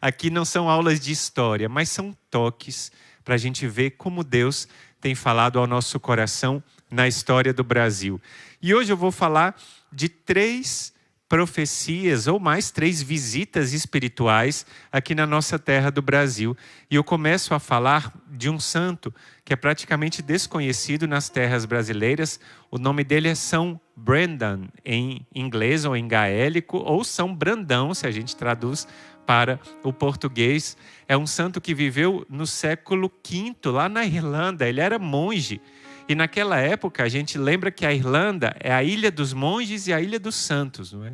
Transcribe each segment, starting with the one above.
Aqui não são aulas de história, mas são toques para a gente ver como Deus tem falado ao nosso coração na história do Brasil. E hoje eu vou falar de 3 profecias, ou mais 3 visitas espirituais aqui na nossa terra do Brasil. E eu começo a falar de um santo que é praticamente desconhecido nas terras brasileiras. O nome dele é São Brendan, em inglês ou em gaélico, ou São Brandão, se a gente traduz para o português. É um santo que viveu no século V, lá na Irlanda. Ele era monge. E naquela época, a gente lembra que a Irlanda é a ilha dos monges e a ilha dos santos, não é?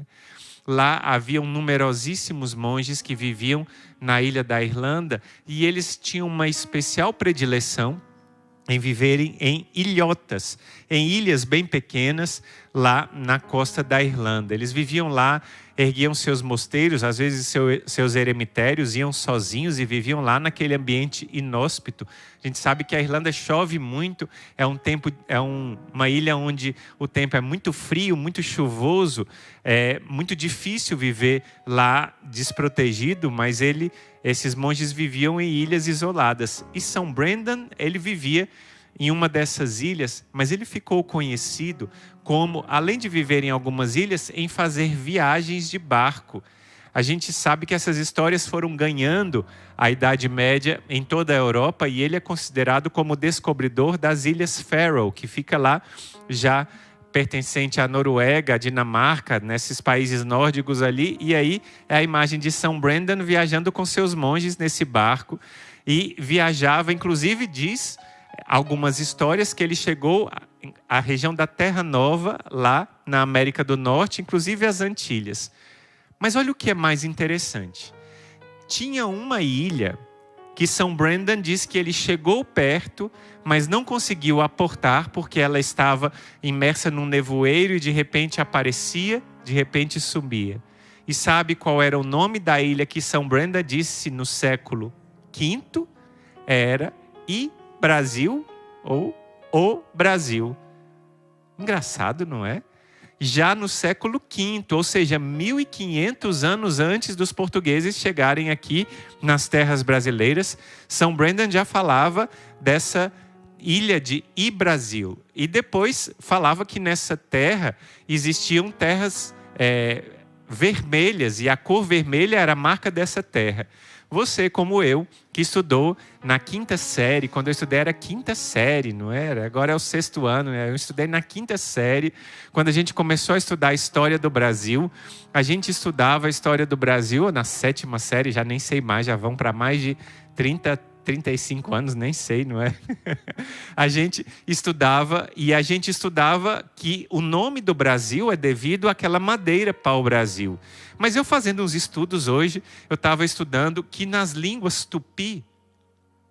Lá haviam numerosíssimos monges que viviam na ilha da Irlanda e eles tinham uma especial predileção em viverem em ilhotas, em ilhas bem pequenas, lá na costa da Irlanda. Eles viviam lá, erguiam seus mosteiros, às vezes seus eremitérios, iam sozinhos e viviam lá naquele ambiente inóspito. A gente sabe que a Irlanda chove muito, uma ilha onde o tempo é muito frio, muito chuvoso, é muito difícil viver lá desprotegido, mas esses monges viviam em ilhas isoladas. E São Brendan, ele vivia em uma dessas ilhas, mas ele ficou conhecido como, além de viver em algumas ilhas, em fazer viagens de barco. A gente sabe que essas histórias foram ganhando a Idade Média em toda a Europa e ele é considerado como o descobridor das Ilhas Faroe, que fica lá já pertencente à Noruega, à Dinamarca, nesses países nórdicos ali. E aí é a imagem de São Brendan viajando com seus monges nesse barco. E viajava, inclusive diz algumas histórias que ele chegou à região da Terra Nova, lá na América do Norte, inclusive as Antilhas. Mas olha o que é mais interessante. Tinha uma ilha que São Brendan diz que ele chegou perto, mas não conseguiu aportar porque ela estava imersa num nevoeiro e de repente aparecia, de repente sumia. E sabe qual era o nome da ilha que São Brendan disse no século V? Era Brasil ou o Brasil. Engraçado, não é? Já no século V, ou seja, 1500 anos antes dos portugueses chegarem aqui nas terras brasileiras, São Brendan já falava dessa ilha de Brasil. E depois falava que nessa terra existiam terras vermelhas, e a cor vermelha era a marca dessa terra. Você, como eu, que estudou na 5ª série, quando eu estudei era 5ª série, não era? Agora é o 6º ano, né? Eu estudei na 5ª série. Quando a gente começou a estudar a história do Brasil, a gente estudava a história do Brasil na 7ª série, já nem sei mais, já vão para mais de 35 anos, nem sei, não é? A gente estudava que o nome do Brasil é devido àquela madeira pau-brasil. Mas eu fazendo uns estudos hoje, eu estava estudando que nas línguas tupi,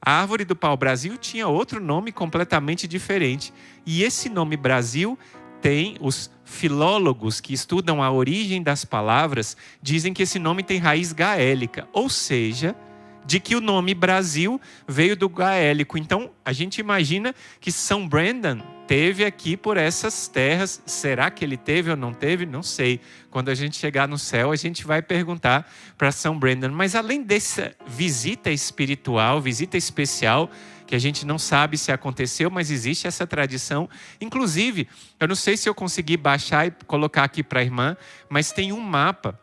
a árvore do pau-brasil tinha outro nome completamente diferente. E esse nome Brasil tem, os filólogos que estudam a origem das palavras, dizem que esse nome tem raiz gaélica, ou seja, de que o nome Brasil veio do gaélico. Então, a gente imagina que São Brendan teve aqui por essas terras. Será que ele teve ou não teve? Não sei. Quando a gente chegar no céu, a gente vai perguntar para São Brendan. Mas além dessa visita espiritual, visita especial, que a gente não sabe se aconteceu, mas existe essa tradição. Inclusive, eu não sei se eu consegui baixar e colocar aqui para a irmã, mas tem um mapa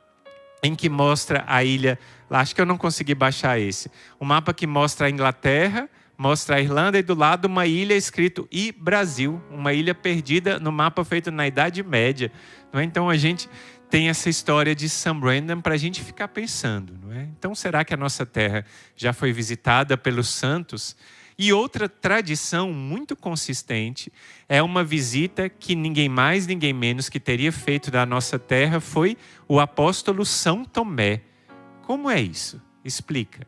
em que mostra a ilha. Acho que eu não consegui baixar esse. Um mapa que mostra a Inglaterra, mostra a Irlanda e do lado uma ilha escrito Brasil, uma ilha perdida no mapa feito na Idade Média. Não é? Então a gente tem essa história de São Brendan para a gente ficar pensando. Não é? Então será que a nossa terra já foi visitada pelos santos? E outra tradição muito consistente é uma visita que ninguém mais, ninguém menos que teria feito da nossa terra foi o apóstolo São Tomé. Como é isso? Explica.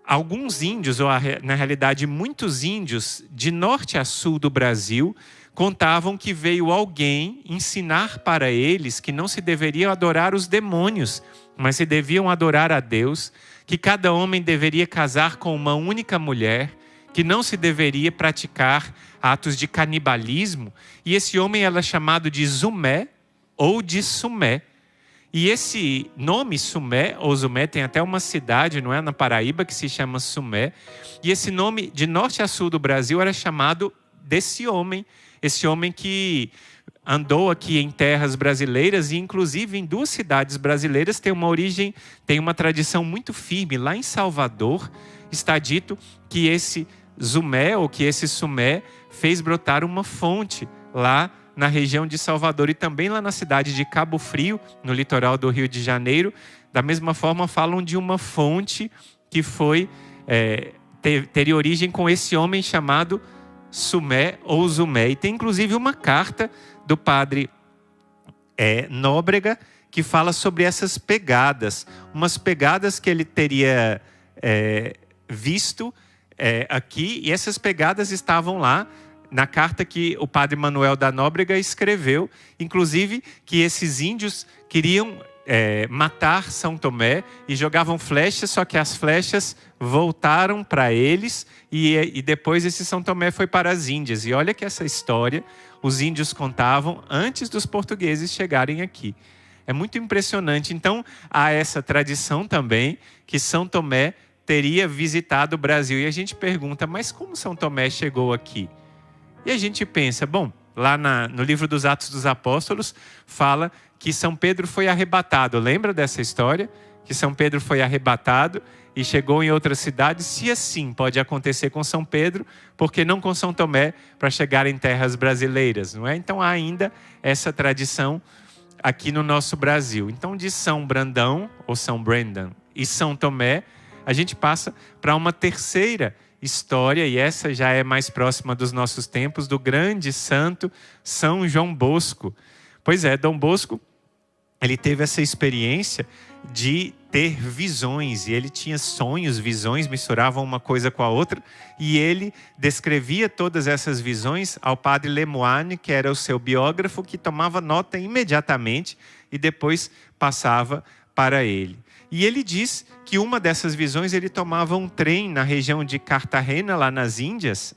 Alguns índios, ou na realidade muitos índios, de norte a sul do Brasil, contavam que veio alguém ensinar para eles que não se deveriam adorar os demônios, mas se deviam adorar a Deus, que cada homem deveria casar com uma única mulher, que não se deveria praticar atos de canibalismo, e esse homem era chamado de Zumé ou de Sumé. E esse nome Sumé, ou Zumé, tem até uma cidade, não é, na Paraíba, que se chama Sumé. E esse nome, de norte a sul do Brasil, era chamado desse homem. Esse homem que andou aqui em terras brasileiras e, inclusive, em 2 cidades brasileiras, tem uma origem, tem uma tradição muito firme. Lá em Salvador, está dito que esse Zumé, ou que esse Sumé, fez brotar uma fonte lá na região de Salvador e também lá na cidade de Cabo Frio, no litoral do Rio de Janeiro. Da mesma forma, falam de uma fonte que foi teria origem com esse homem chamado Sumé ou Zumé. E tem inclusive uma carta do padre Nóbrega que fala sobre essas pegadas, umas pegadas que ele teria visto aqui, e essas pegadas estavam lá na carta que o padre Manuel da Nóbrega escreveu, inclusive que esses índios queriam matar São Tomé e jogavam flechas, só que as flechas voltaram para eles e depois esse São Tomé foi para as Índias. E olha que essa história os índios contavam antes dos portugueses chegarem aqui. É muito impressionante. Então, há essa tradição também que São Tomé teria visitado o Brasil. E a gente pergunta, mas como São Tomé chegou aqui? E a gente pensa, bom, lá no livro dos Atos dos Apóstolos, fala que São Pedro foi arrebatado. Lembra dessa história? Que São Pedro foi arrebatado e chegou em outra cidade. Se assim pode acontecer com São Pedro, por que não com São Tomé para chegar em terras brasileiras, não é? Então há ainda essa tradição aqui no nosso Brasil. Então, de São Brandão, ou São Brendan, e São Tomé, a gente passa para uma terceira história, e essa já é mais próxima dos nossos tempos, do grande santo São João Bosco. Pois é, Dom Bosco, ele teve essa experiência de ter visões, e ele tinha sonhos, visões, misturavam uma coisa com a outra, e ele descrevia todas essas visões ao padre Lemoine, que era o seu biógrafo, que tomava nota imediatamente e depois passava para ele. E ele diz que uma dessas visões, ele tomava um trem na região de Cartagena, lá nas Índias,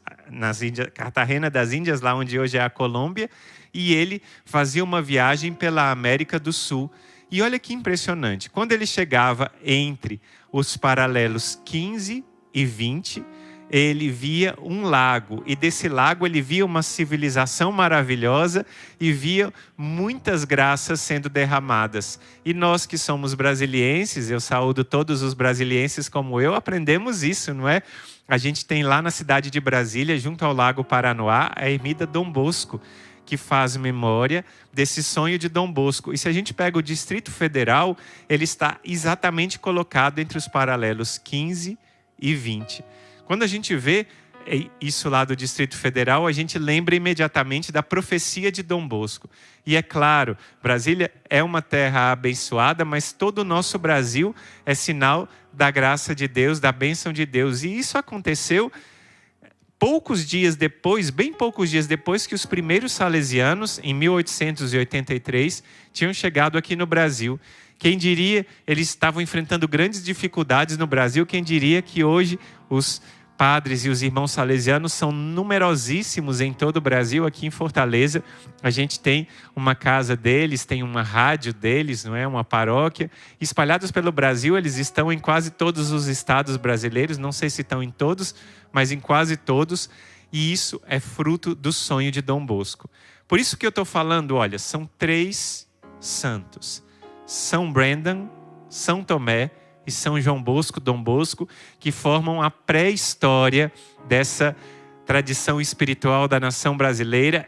Cartagena das Índias, lá onde hoje é a Colômbia, e ele fazia uma viagem pela América do Sul. E olha que impressionante, quando ele chegava entre os paralelos 15 e 20, ele via um lago, e desse lago ele via uma civilização maravilhosa e via muitas graças sendo derramadas. E nós que somos brasilienses, eu saúdo todos os brasilienses como eu, aprendemos isso, não é? A gente tem lá na cidade de Brasília, junto ao Lago Paranoá, a ermida Dom Bosco, que faz memória desse sonho de Dom Bosco. E se a gente pega o Distrito Federal, ele está exatamente colocado entre os paralelos 15 e 20. Quando a gente vê isso lá do Distrito Federal, a gente lembra imediatamente da profecia de Dom Bosco. E é claro, Brasília é uma terra abençoada, mas todo o nosso Brasil é sinal da graça de Deus, da bênção de Deus. E isso aconteceu poucos dias depois, bem poucos dias depois que os primeiros salesianos, em 1883, tinham chegado aqui no Brasil. Quem diria, eles estavam enfrentando grandes dificuldades no Brasil, quem diria que hoje os padres e os irmãos salesianos são numerosíssimos em todo o Brasil. Aqui em Fortaleza, a gente tem uma casa deles, tem uma rádio deles, não é? Uma paróquia. Espalhados pelo Brasil, eles estão em quase todos os estados brasileiros, não sei se estão em todos, mas em quase todos. E isso é fruto do sonho de Dom Bosco. Por isso que eu estou falando, olha, são 3 santos. São Brendan, São Tomé e São João Bosco, Dom Bosco, que formam a pré-história dessa tradição espiritual da nação brasileira